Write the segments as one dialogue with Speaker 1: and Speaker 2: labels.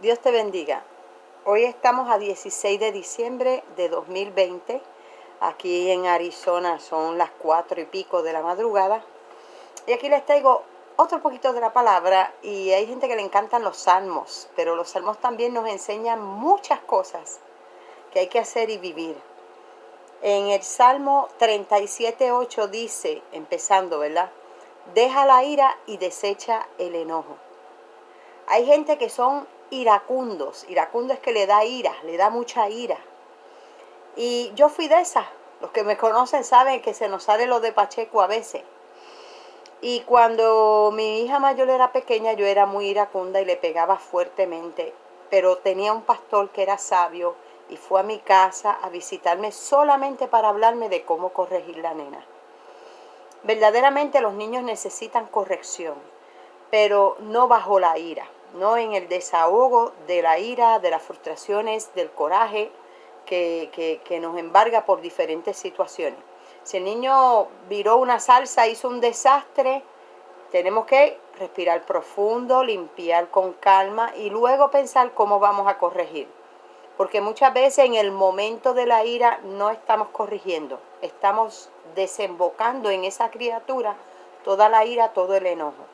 Speaker 1: Dios te bendiga. Hoy estamos a 16 de diciembre de 2020. Aquí en Arizona son las 4 y pico de la madrugada. Y aquí les traigo otro poquito de la palabra. Y hay gente que le encantan los salmos, pero los salmos también nos enseñan muchas cosas que hay que hacer y vivir. En el Salmo 37:8 dice, empezando, ¿verdad? Deja la ira y desecha el enojo. Hay gente que son iracundos. Iracundo es que le da ira, le da mucha ira. Y yo fui de esas. Los que me conocen saben que se nos sale lo de Pacheco a veces. Y cuando mi hija mayor era pequeña, yo era muy iracunda y le pegaba fuertemente. Pero tenía un pastor que era sabio y fue a mi casa a visitarme solamente para hablarme de cómo corregir la nena. Verdaderamente los niños necesitan corrección, pero no bajo la ira, no en el desahogo de la ira, de las frustraciones, del coraje que nos embarga por diferentes situaciones. Si el niño viró una salsa, hizo un desastre, tenemos que respirar profundo, limpiar con calma y luego pensar cómo vamos a corregir. Porque muchas veces en el momento de la ira no estamos corrigiendo, estamos desembocando en esa criatura toda la ira, todo el enojo.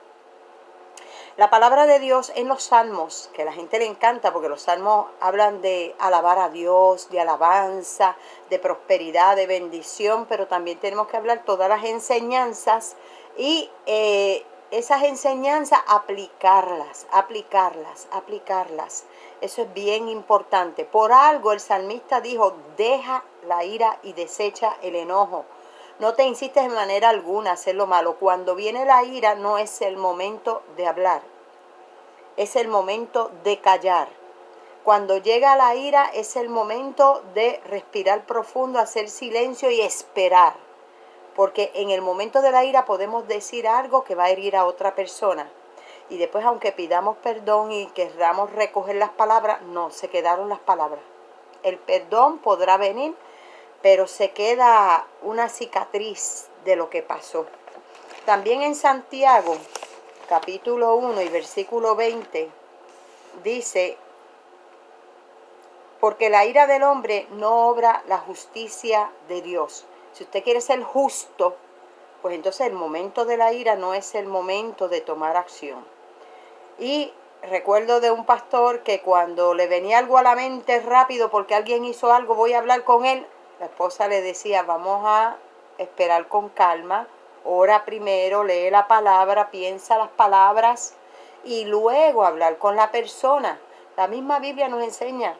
Speaker 1: La palabra de Dios en los salmos, que a la gente le encanta porque los salmos hablan de alabar a Dios, de alabanza, de prosperidad, de bendición, pero también tenemos que hablar todas las enseñanzas y esas enseñanzas aplicarlas. Eso es bien importante. Por algo el salmista dijo, deja la ira y desecha el enojo. No te insistes en manera alguna a hacer lo malo. Cuando viene la ira no es el momento de hablar, es el momento de callar. Cuando llega la ira es el momento de respirar profundo, hacer silencio y esperar. Porque en el momento de la ira podemos decir algo que va a herir a otra persona. Y después, aunque pidamos perdón y querramos recoger las palabras, no, se quedaron las palabras. El perdón podrá venir, pero se queda una cicatriz de lo que pasó. También en Santiago, capítulo 1 y versículo 20, dice, porque la ira del hombre no obra la justicia de Dios. Si usted quiere ser justo, pues entonces el momento de la ira no es el momento de tomar acción. Y recuerdo de un pastor que cuando le venía algo a la mente rápido porque alguien hizo algo, voy a hablar con él, la esposa le decía, vamos a esperar con calma, ora primero, lee la palabra, piensa las palabras y luego hablar con la persona. La misma Biblia nos enseña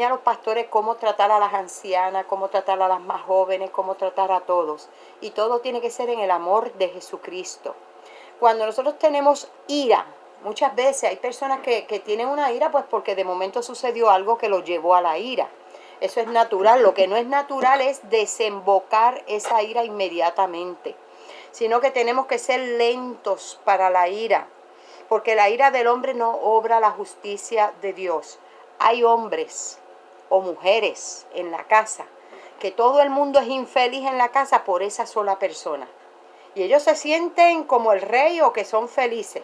Speaker 1: a los pastores cómo tratar a las ancianas, cómo tratar a las más jóvenes, cómo tratar a todos. Y todo tiene que ser en el amor de Jesucristo. Cuando nosotros tenemos ira, muchas veces hay personas que tienen una ira pues porque de momento sucedió algo que los llevó a la ira. Eso es natural. Lo que no es natural es desembocar esa ira inmediatamente, sino que tenemos que ser lentos para la ira, porque la ira del hombre no obra la justicia de Dios. Hay hombres o mujeres en la casa que todo el mundo es infeliz en la casa por esa sola persona. Y ellos se sienten como el rey o que son felices,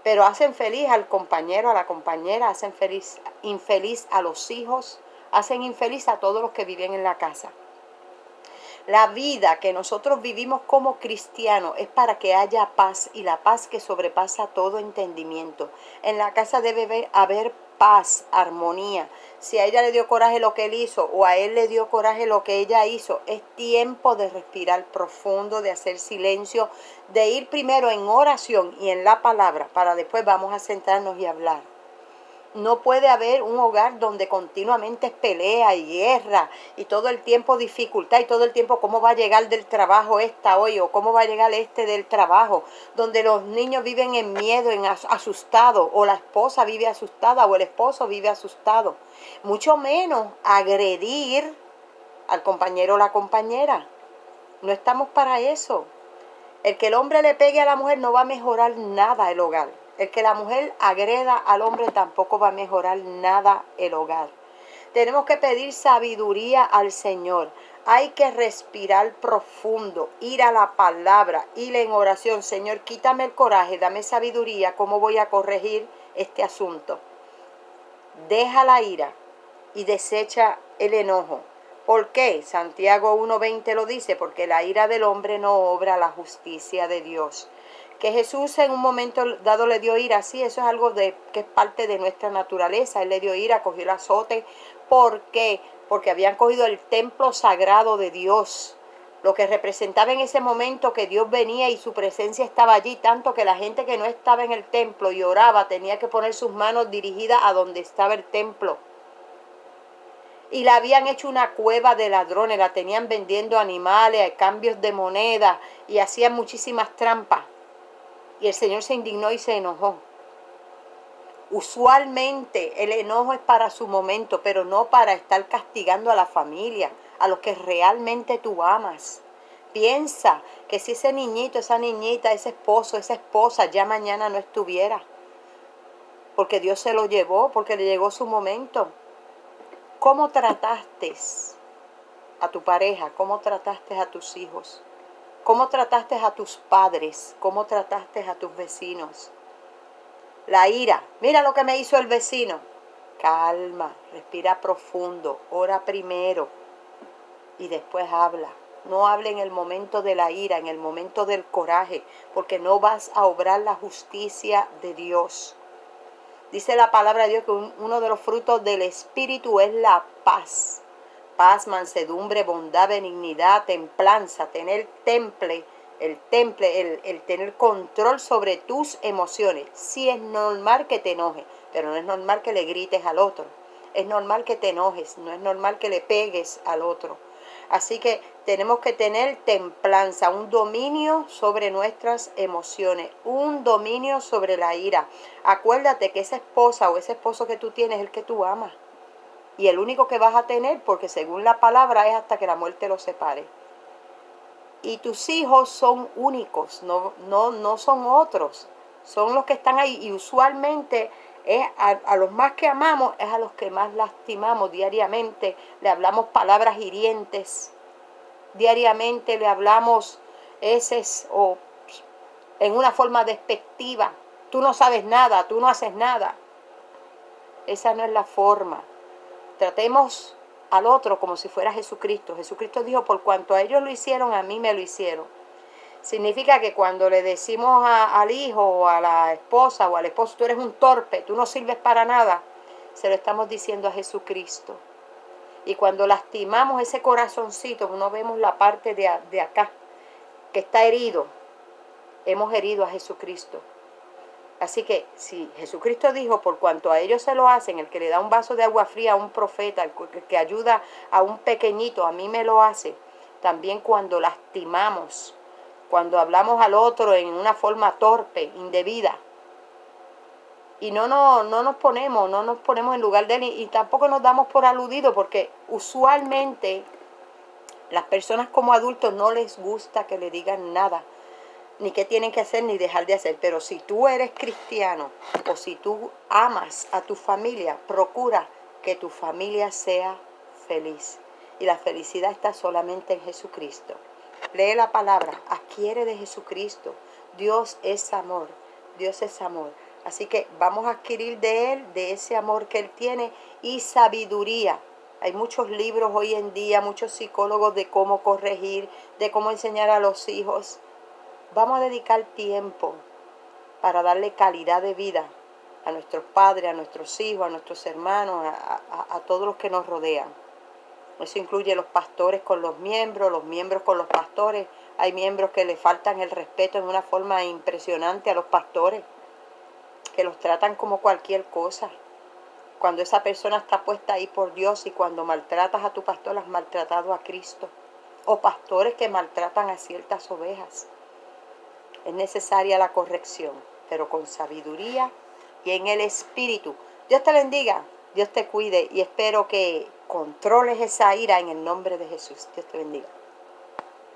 Speaker 1: pero hacen feliz al compañero, a la compañera, hacen infeliz a los hijos, hacen infeliz a todos los que viven en la casa. La vida que nosotros vivimos como cristianos es para que haya paz y la paz que sobrepasa todo entendimiento. En la casa debe haber paz, armonía. Si a ella le dio coraje lo que él hizo o a él le dio coraje lo que ella hizo, es tiempo de respirar profundo, de hacer silencio, de ir primero en oración y en la palabra para después vamos a sentarnos y hablar. No puede haber un hogar donde continuamente es pelea y guerra y todo el tiempo dificultad y todo el tiempo cómo va a llegar del trabajo esta hoy o cómo va a llegar este del trabajo, donde los niños viven en miedo, asustados, o la esposa vive asustada o el esposo vive asustado. Mucho menos agredir al compañero o la compañera. No estamos para eso. El que el hombre le pegue a la mujer no va a mejorar nada el hogar. El que la mujer agreda al hombre tampoco va a mejorar nada el hogar. Tenemos que pedir sabiduría al Señor. Hay que respirar profundo, ir a la palabra, ir en oración. Señor, quítame el coraje, dame sabiduría, ¿cómo voy a corregir este asunto? deja la ira y desecha el enojo. ¿Por qué? Santiago 1:20 lo dice, porque la ira del hombre no obra la justicia de Dios. Que Jesús en un momento dado le dio ira, sí, eso es algo que es parte de nuestra naturaleza. Él le dio ira, cogió el azote. ¿Por qué? Porque habían cogido el templo sagrado de Dios, lo que representaba en ese momento que Dios venía y su presencia estaba allí, tanto que la gente que no estaba en el templo y oraba tenía que poner sus manos dirigidas a donde estaba el templo. Y la habían hecho una cueva de ladrones, la tenían vendiendo animales, cambios de moneda y hacían muchísimas trampas. Y el Señor se indignó y se enojó. Usualmente el enojo es para su momento, pero no para estar castigando a la familia, a los que realmente tú amas. Piensa que si ese niñito, esa niñita, ese esposo, esa esposa ya mañana no estuviera, porque Dios se lo llevó, porque le llegó su momento. ¿Cómo trataste a tu pareja? ¿Cómo trataste a tus hijos? ¿Cómo trataste a tus padres? ¿Cómo trataste a tus vecinos? La ira. Mira lo que me hizo el vecino. Calma, respira profundo, ora primero y después habla. No hable en el momento de la ira, en el momento del coraje, porque no vas a obrar la justicia de Dios. Dice la palabra de Dios que uno de los frutos del Espíritu es la paz. Paz, mansedumbre, bondad, benignidad, templanza, tener el tener control sobre tus emociones. Sí es normal que te enojes, pero no es normal que le grites al otro. Es normal que te enojes, no es normal que le pegues al otro. Así que tenemos que tener templanza, un dominio sobre nuestras emociones, un dominio sobre la ira. Acuérdate que esa esposa o ese esposo que tú tienes es el que tú amas. Y el único que vas a tener, porque según la palabra es hasta que la muerte los separe. Y tus hijos son únicos, no son otros. Son los que están ahí y usualmente es a los más que amamos, es a los que más lastimamos diariamente. Le hablamos palabras hirientes, diariamente le hablamos heces o en una forma despectiva. Tú no sabes nada, tú no haces nada. Esa no es la forma. Tratemos al otro como si fuera Jesucristo. Jesucristo dijo, por cuanto a ellos lo hicieron, a mí me lo hicieron. Significa que cuando le decimos al hijo o a la esposa o al esposo, tú eres un torpe, tú no sirves para nada, se lo estamos diciendo a Jesucristo. Y cuando lastimamos ese corazoncito, no vemos la parte de acá, que está herido, hemos herido a Jesucristo. Así que si Jesucristo dijo, por cuanto a ellos se lo hacen, el que le da un vaso de agua fría a un profeta, el que ayuda a un pequeñito, a mí me lo hace, también cuando lastimamos, cuando hablamos al otro en una forma torpe, indebida, y no nos ponemos en lugar de él y tampoco nos damos por aludidos, porque usualmente las personas como adultos no les gusta que le digan nada, ni qué tienen que hacer ni dejar de hacer. Pero si tú eres cristiano o si tú amas a tu familia, procura que tu familia sea feliz. Y la felicidad está solamente en Jesucristo. Lee la palabra, adquiere de Jesucristo. Dios es amor, Dios es amor. Así que vamos a adquirir de Él, de ese amor que Él tiene y sabiduría. Hay muchos libros hoy en día, muchos psicólogos de cómo corregir, de cómo enseñar a los hijos. Vamos a dedicar tiempo para darle calidad de vida a nuestros padres, a nuestros hijos, a nuestros hermanos, a todos los que nos rodean. Eso incluye los pastores con los miembros con los pastores. Hay miembros que le faltan el respeto en una forma impresionante a los pastores, que los tratan como cualquier cosa. Cuando esa persona está puesta ahí por Dios y cuando maltratas a tu pastor, has maltratado a Cristo. O pastores que maltratan a ciertas ovejas. Es necesaria la corrección, pero con sabiduría y en el Espíritu. Dios te bendiga, Dios te cuide y espero que controles esa ira en el nombre de Jesús. Dios te bendiga.